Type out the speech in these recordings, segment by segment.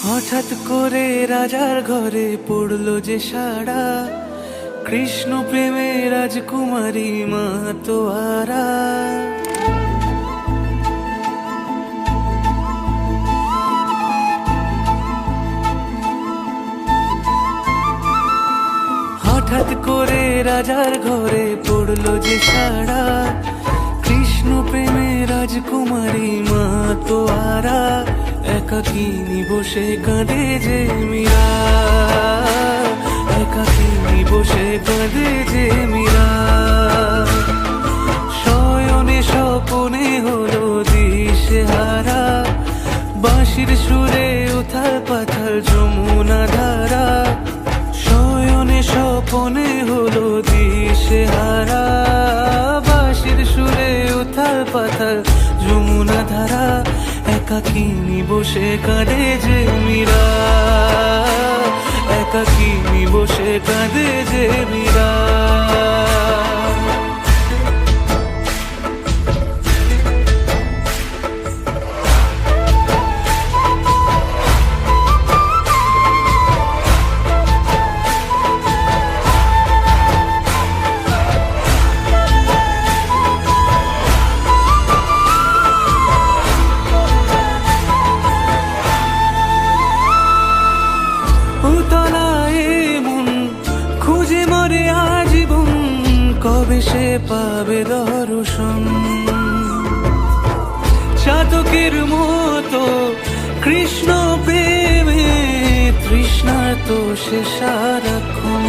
হঠাৎ করে রাজার ঘরে পড়লো যে সাড়া, কৃষ্ণ প্রেমে রাজকুমারী মাতোয়ারা। হঠাৎ করে রাজার ঘরে পড়লো যে সাড়া, কৃষ্ণ প্রেমে রাজকুমারী মাতোয়ারা। একাকিনী বসে কাঁদে যে মীরা, একাকিনী বসে কাঁদে যে মীরা। শয়নে স্বপনে হলো দিশেহারা, বাঁশির সুরে উথাল পাথাল যমুনা ধারা। শয়নে স্বপনে হলো দিশেহারা, বাঁশির সুরে উথাল পাথাল যমুনা ধারা। একাকিনী বসে কাঁদে যে মীরা, একাকিনী বসে কাঁদে যে মীরা। কবে সে পাবে দর্শন, চাতকের মতো কৃষ্ণ প্রেমে তৃষ্ণা তো সে সারাক্ষণ।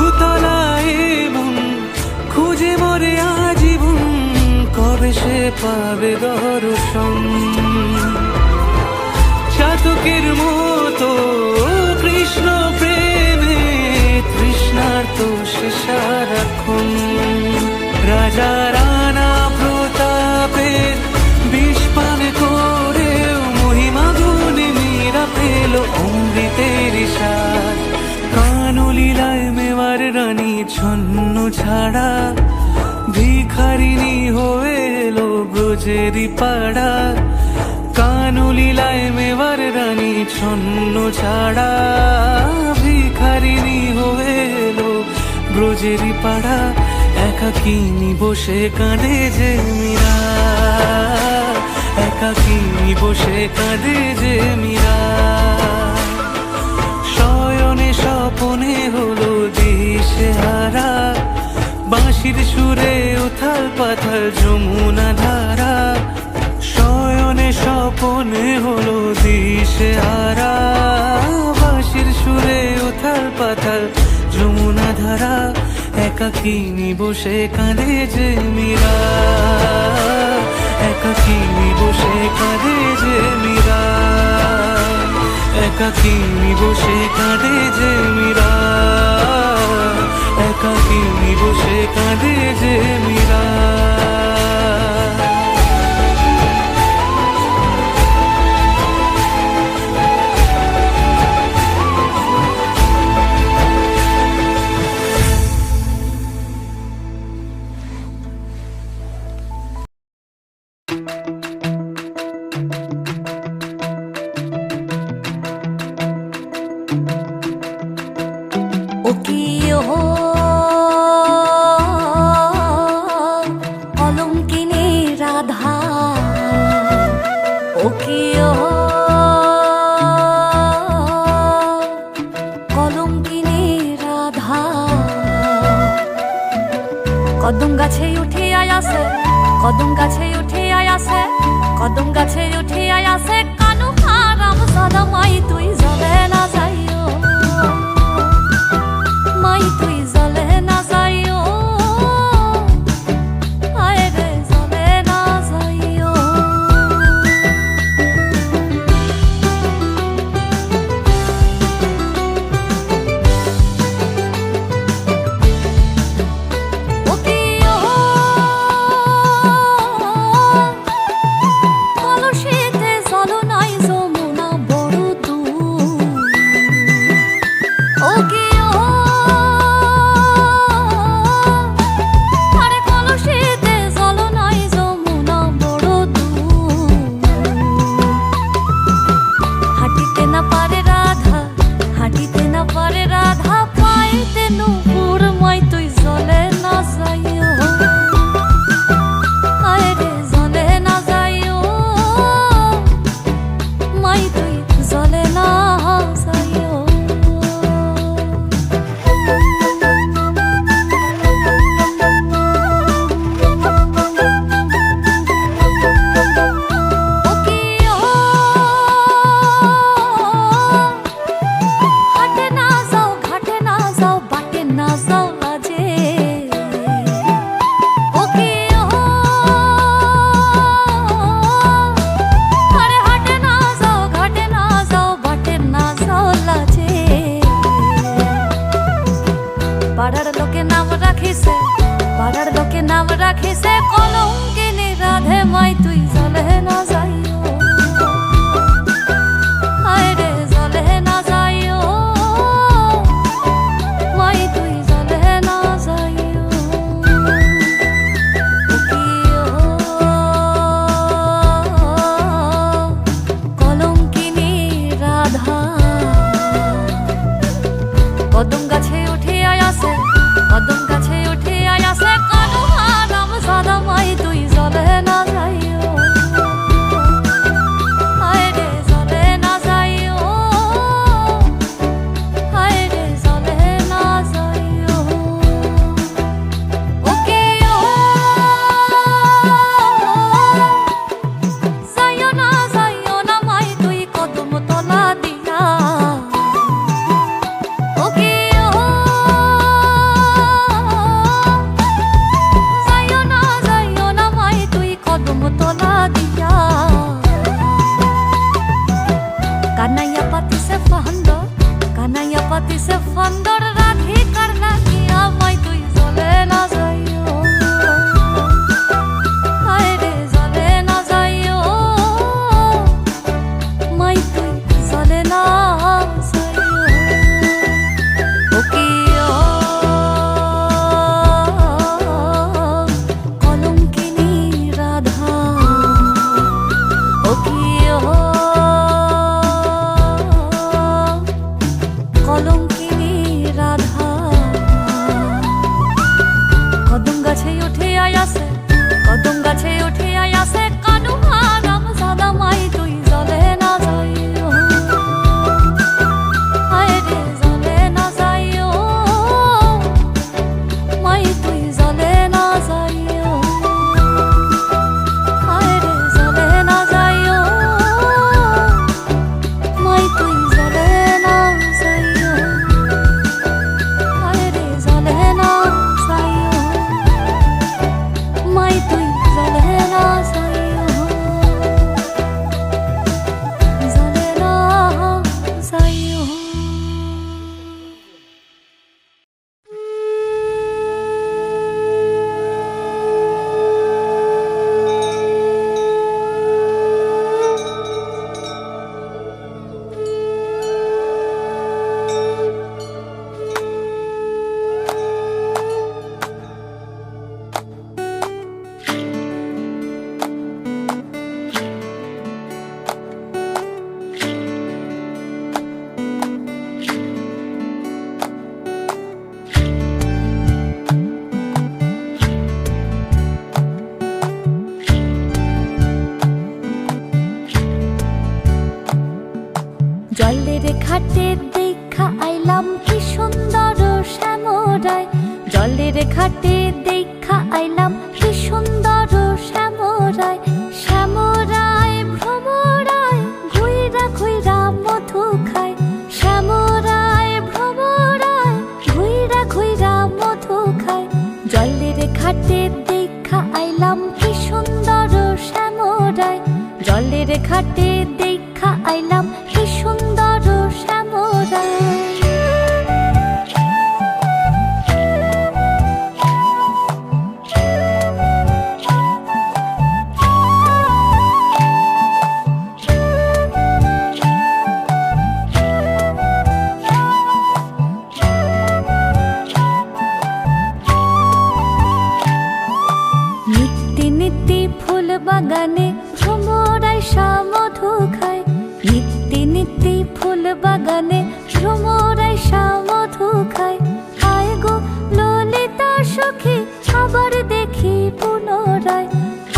উতলায় মন খুঁজে মরে আজীবন, কবে সে পাবে দর্শন। চাতকের মতো কৃষ্ণ প্রেমে তৃষ্ণার্ত সে সারাক্ষণ। রাজা রানা প্রতাপের বিষ পান করেও মহিমা গুণে মীরা পেল অমৃতের স্বাদ। কানলীলায় মেওয়ার রানী ছন্ন ছাড়া, ভিখারিনী হয়ে এলো ব্রজেরই পাড়া। কানলীলায় মেওয়ার রানী ছন্ন ছাড়া, ভিখারিনী হয়ে এলো ব্রজেরই পাড়া। একাকিনী বসে কাঁদে যে মীরা, একাকিনী বসে কাঁদে যে মীরা। শয়নে স্বপনে হলো দিশেহারা, বাঁশির সুরে উথাল পাথাল যমুনা ধারা। শয়নে স্বপনে হলো দিশেহারা, বাঁশির সুরে উথাল পাথাল যমুনা ধারা। একাকিনী বসে কাঁদে যে মীরা, একাকিনী বসে কাঁদে যে মীরা, একাকিনী বসে কাঁদে যে মীরা, একাকিনী বসে কাঁদে যে মীরা। কদম গাছে উঠে আয়াসে, কদম গাছে উঠে আয়াসে, কদম গাছে উঠে আয়াসে। কানু হারাম সাদা মাই তুই জলে না যাইও, মাই তুই জলে না যাইও, আয় রে জলে না যাইও। কলসিতে চলো না নাম রাখিছে কলঙ্কিনী রাধে মাই তুই জলে না যাইও হায় রে জলে না যাইও মাই তুই জলে না যাইও কলঙ্কিনী রাধা কদম গাছে উঠে আয়াসে কদম গাছে উঠে আয়াসে কানু হারাম সাদা মাই তুই জলে না যাইও হায় রে জলে না যাইও হায় রে জলে না যাইও ওকে ও যাইও না মাই তুই কদম তলা দিয়া ওকে যাইও না মাই তুই কদম তলা দিয়া কানাইয়া পাতি সে ফান্দর রাধি করলা কিয়া মাই তুই জলে না যাইও হায় রে জলে না যাইও মাই তুই জলে না যাইও ওকে কলঙ্কিনী রাধা ওকে কলঙ্কিনী রাধা কদম গাছে উঠে আয়াসে কদম গাছে উঠে আয়াসে কানু হারাম সাদা মাই তুই জলে না যাইও হায় রে জলে না যাইও মাই তুই জলে না যাইও হায় রে জলে না যাইও মাই তুই জলে না যাইও হায় রে জলে না যাইও মাই তুই জলে না যাইও জলে না যাইও জলের ঘাটে দেখা আইলাম কি সুন্দর শ্যামরায় জলের ঘাটে দেখা আইলাম কি সুন্দর শ্যামরায় শ্যামরায় ভ্রমরায় ঘুইরা ঘুইরা মধু খায় শ্যামরায় ভ্রমরায় ঘুইরা ঘুইরা মধু খায় জলের ঘাটে দেখা আইলাম কি সুন্দর শ্যামরায় জলের ঘাটে দেখা আইলাম কি সুন্দর শ্যামরায় নিত্যি নিত্যি ফুল বাগানে ভ্রমরায় মধু খায় নিত্যি নিত্যি ফুল বাগানে ভ্রমরায় মধু খায় আয় গো ললিতা সখী আবার দেখি পুনরায়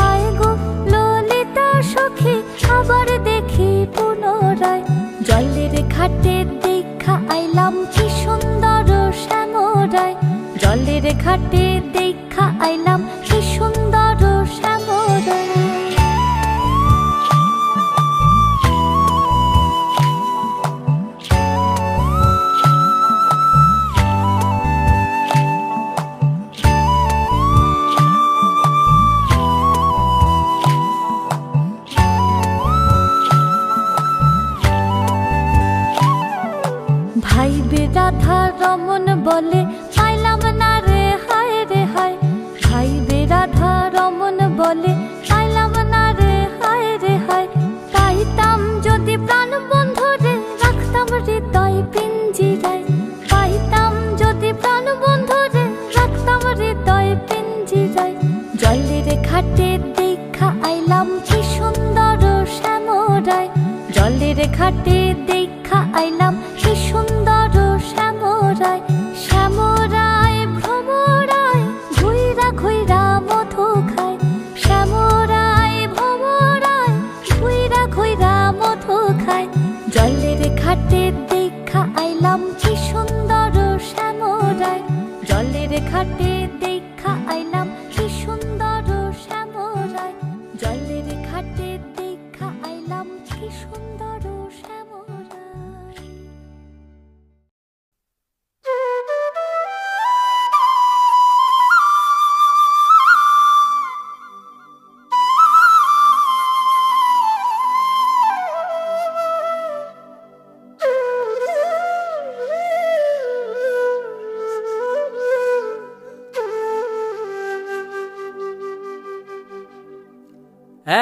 আয় গো ললিতা সখী আবার দেখি পুনরায় জলের ঘাটে দেখা আইলাম কি সুন্দর শ্যামরায় জলের ঘাটে দেখা আইলাম কি সুন্দর শ্যামরায় রাধা রমন বলে পাইলাম না রে হায় রে হায়, ভাইবে বলে পাইলাম না রে হায় রে হায়। পাইতাম যদি প্রাণ বন্ধু রে রাখতাম হৃদয় পিঞ্জিরায়। পাইতাম যদি প্রাণ বন্ধু রে রাখতাম হৃদয় পিঞ্জিরায়। জলের ঘাটে দেখা আইলাম কি সুন্দর শ্যামরায়। জলের ঘাটে দেখা আইলাম কি সুন্দর শ্যামরায়। শ্যামরায় ভ্রমরায় ঘুইরা ঘুইরা মধু খায়। শ্যামরায় ভ্রমরায় ঘুইরা ঘুইরা মধু খায়। জলের ঘাটে দেখা আইলাম কি সুন্দর শ্যামরায়। জলের ঘাটে দেখা আইলাম কি সুন্দর শ্যামরায়। জলের ঘাটে দেখা আইলাম কি সুন্দর শ্যামরায়।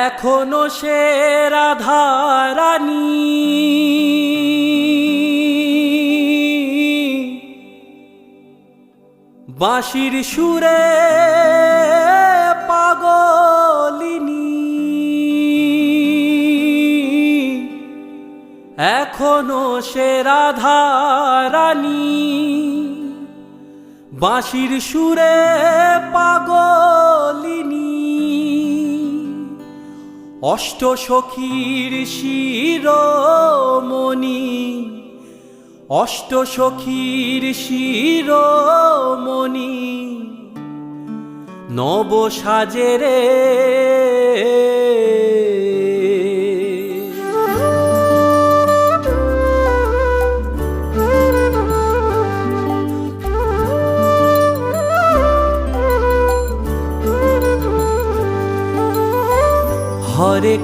এখনো সে রাধারানী বাঁশির সুরে পাগলিনী। এখনো সে রাধারানী বাঁশির সুরে পাগলিনী। অষ্টসখীর শিরোমণি অষ্টসখীর শিরোমণি নব সাজেরে। হরে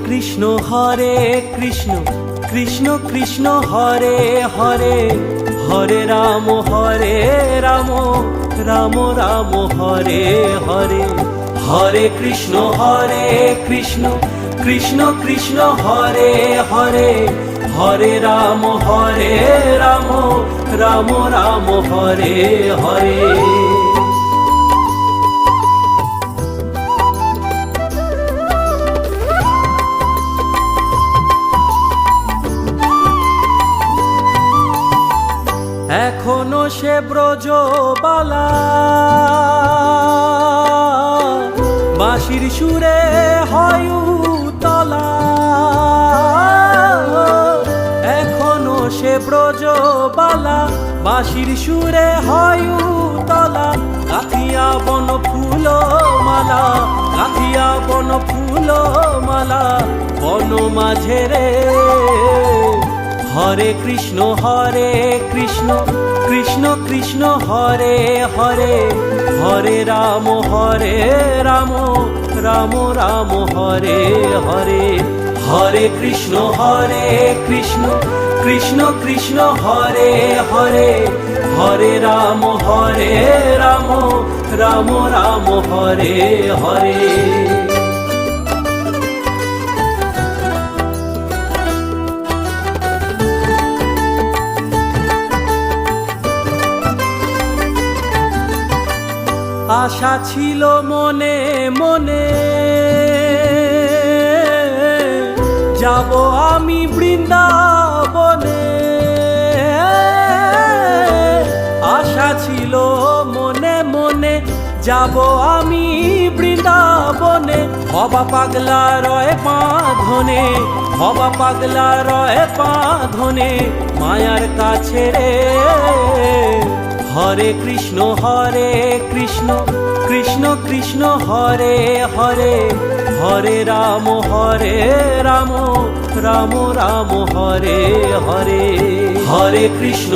কৃষ্ণ কৃষ্ণ কৃষ্ণ হরে হরে। হরে রাম রাম রাম হরে হরে। হরে কৃষ্ণ কৃষ্ণ কৃষ্ণ হরে হরে। হরে রাম রাম রাম হরে হরে। এখনো সে ব্রজবালা বাঁশির সুরে হয় উতলা। এখনো সে ব্রজবালা বাঁশির সুরে হয় উতলা। গাঁথিয়া বন ফুল মালা গাঁথিয়া বন ফুল মালা বন মাঝে রে। হরে কৃষ্ণ কৃষ্ণ কৃষ্ণ হরে হরে। হরে রাম রাম রাম হরে হরে। হরে কৃষ্ণ কৃষ্ণ কৃষ্ণ হরে হরে। হরে রাম রাম রাম হরে হরে। আশা ছিল মনে মনে যাব আমি বৃন্দাবনে। আশা ছিল মনে মনে যাব আমি বৃন্দাবনে। হবা পাগলা রয় বাঁধনে হবা পাগলা রয় বাঁধনে মায়ার কাছে রে। হরে কৃষ্ণ কৃষ্ণ কৃষ্ণ হরে হরে। হরে রাম রাম রাম হরে হরে। হরে কৃষ্ণ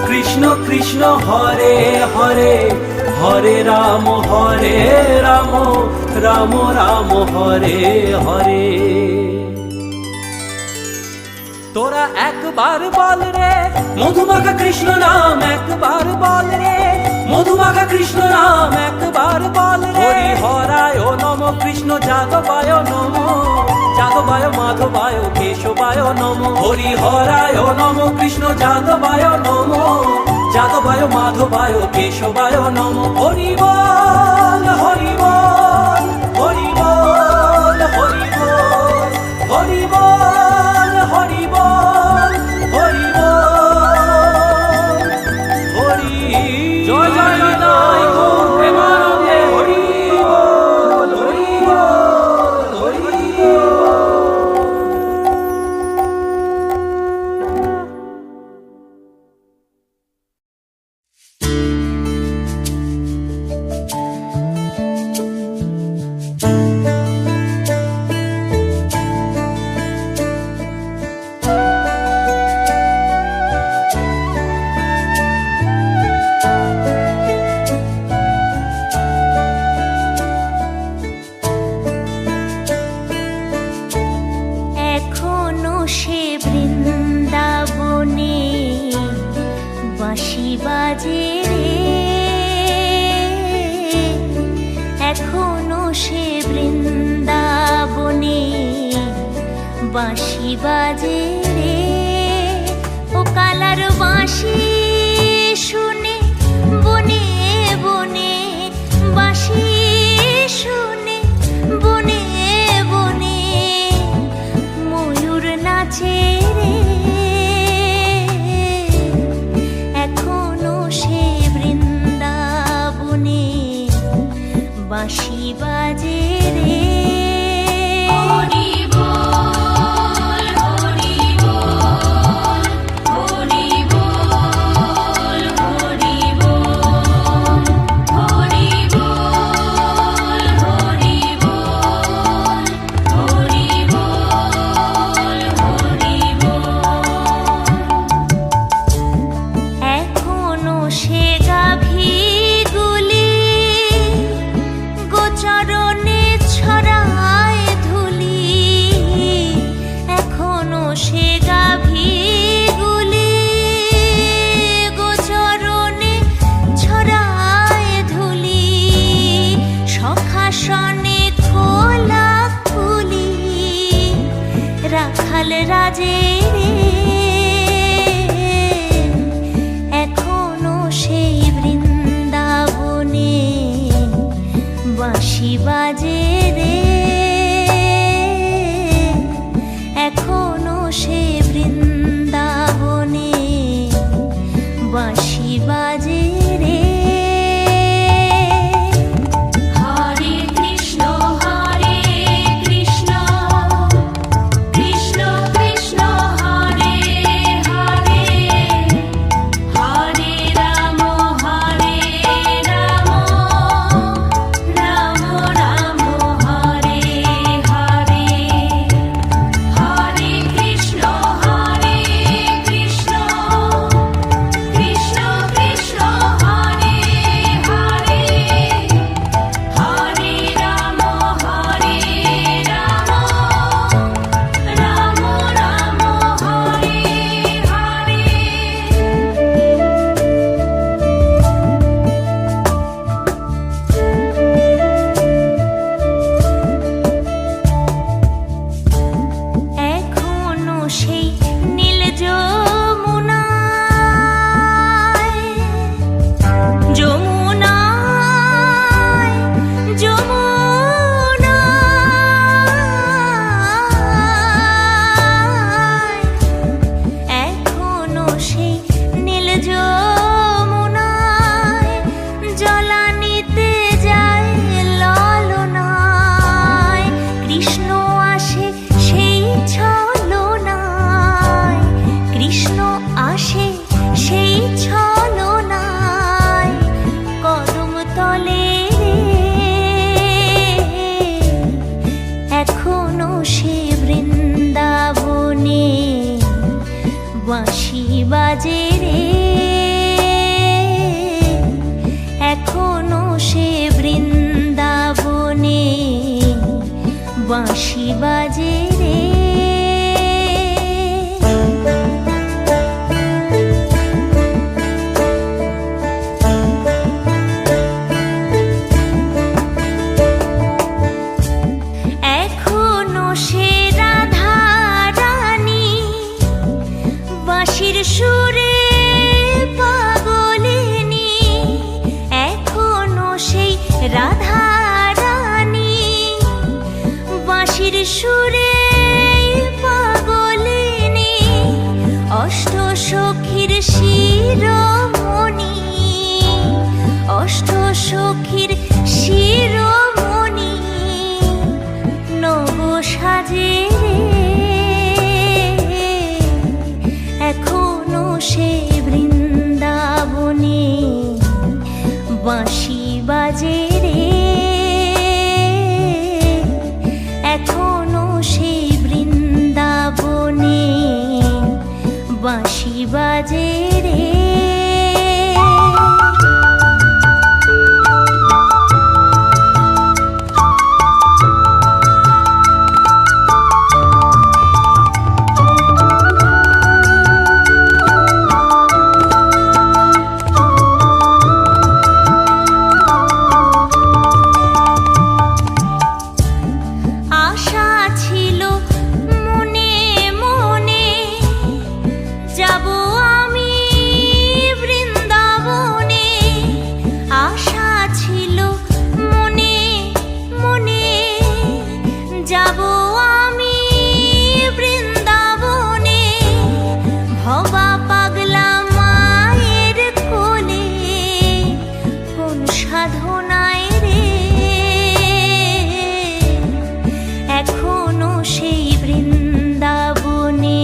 কৃষ্ণ কৃষ্ণ হরে হরে। হরে রাম রাম রাম হরে হরে। তোরা একবার বল রে মধুমাখা কৃষ্ণ নাম, একবার বল রে মধুমাখা কৃষ্ণ নাম, একবার বল রে। হরি হরায় নম, কৃষ্ণ যাদবায় নম, যাদবায় মাধবায় কেশবায় নম। হরি হরায় নম, কৃষ্ণ যাদবায় নম, যাদবায় মাধবায় কেশবায় নম। হরি বল হরি বল হরি বল হরি বল হরি বল হরি বল হরি বল হরি। জয় জয় নিতাই গৌর প্রেমানন্দে হরি বল হরি বল হরি বল। এখনো সে বৃন্দাবনে বাঁশি বাজে রে, এখনো সে বৃন্দাবনে বাঁশি বাজে রে। ও কালার বাঁশি শুনে বনে বনে, বাঁশি শুনে বনে বনে ময়ূর নাচে রে, এখনো সে বৃন্দাবনে বাঁশি বাজে রে। হরি বল হরি বল হরি বল হরি বল হরি বল হরি বল হরি বল হরি বল। এখনো সে গাভীগুলি গোচরণে ছড়ায় ধুলি, এখনো সে গাভীগুলি গোচরণে ছড়ায় ধুলি। সখাসনে খোলা খুলি রাখাল রাজে রে, এখনো সেই বৃন্দাবনে বাঁশি বাজে রে, এখনো সে বৃন্দাবনে বাঁশি বাজে রে। হরে কৃষ্ণ কৃষ্ণ কৃষ্ণ কৃষ্ণ হরে হরে, হরে রাম রাম রাম হরে হরে, হরে কৃষ্ণ কৃষ্ণ কৃষ্ণ কৃষ্ণ হরে হরে, হরে রাম রাম রাম হরে হরে। এখনো সেই নীল যমুনায় যমুনায় যমুনায়, এখনো সেই নীল যমুনায় জলানিতে যায় ললনায়। কৃষ্ণ আসে সেই ছলনায়, কৃষ্ণ আসে সেই ছলনায় কদম তলে রে, এখনো সে বৃন্দাবনে বাঁশি বাজে রে, এখনো সে বৃন্দাবনে বাঁশি বাজে রে। বাঁশি বাজে রে। আশা ছিল মনে মনে যাব আমি বৃন্দাবনে, আশা ছিল মনে মনে যাব আমি বৃন্দাবনে, ভবা পাগলা মায়ের কোলে কোন সাধনায় রে, এখনো সেই বৃন্দাবনে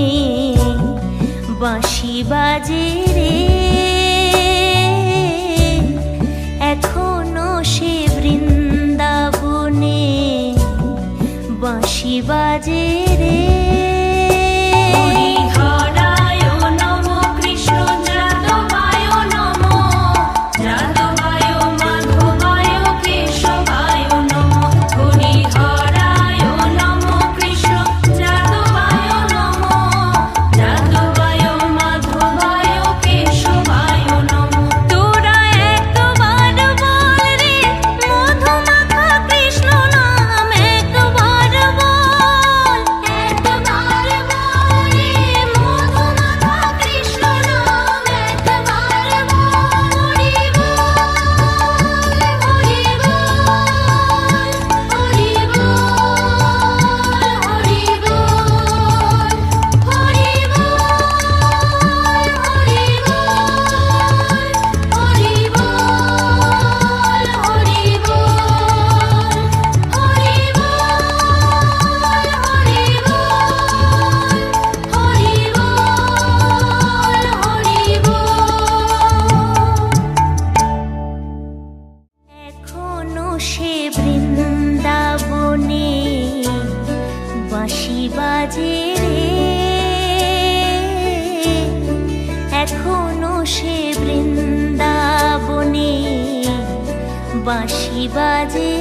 বাঁশি বাজে রে, এখনো সে বৃন্দাবনে বাঁশি বাজে রে। হরিহরায় নমঃ কৃষ্ণ যাদবায় নমঃ, যাদবায় মাধবায় কেশবায় নমঃ, হরিহরায় নমঃ কৃষ্ণ যাদবায় নমঃ, যাদবায় মাধবায় কেশবায় নমঃ। তোরা একবার বল রে মধুমাখা কৃষ্ণ নাম, একবার বল, একবার বল রে মধুমাখা কৃষ্ণ নাম, একবার বল। হরি বল, হরি বল, হরি বল, হরি বল, হরি এখনো সে বৃন্দাবনে বাঁশি বাজে রে, এখনো সে বৃন্দাবনে বাঁশি বাজে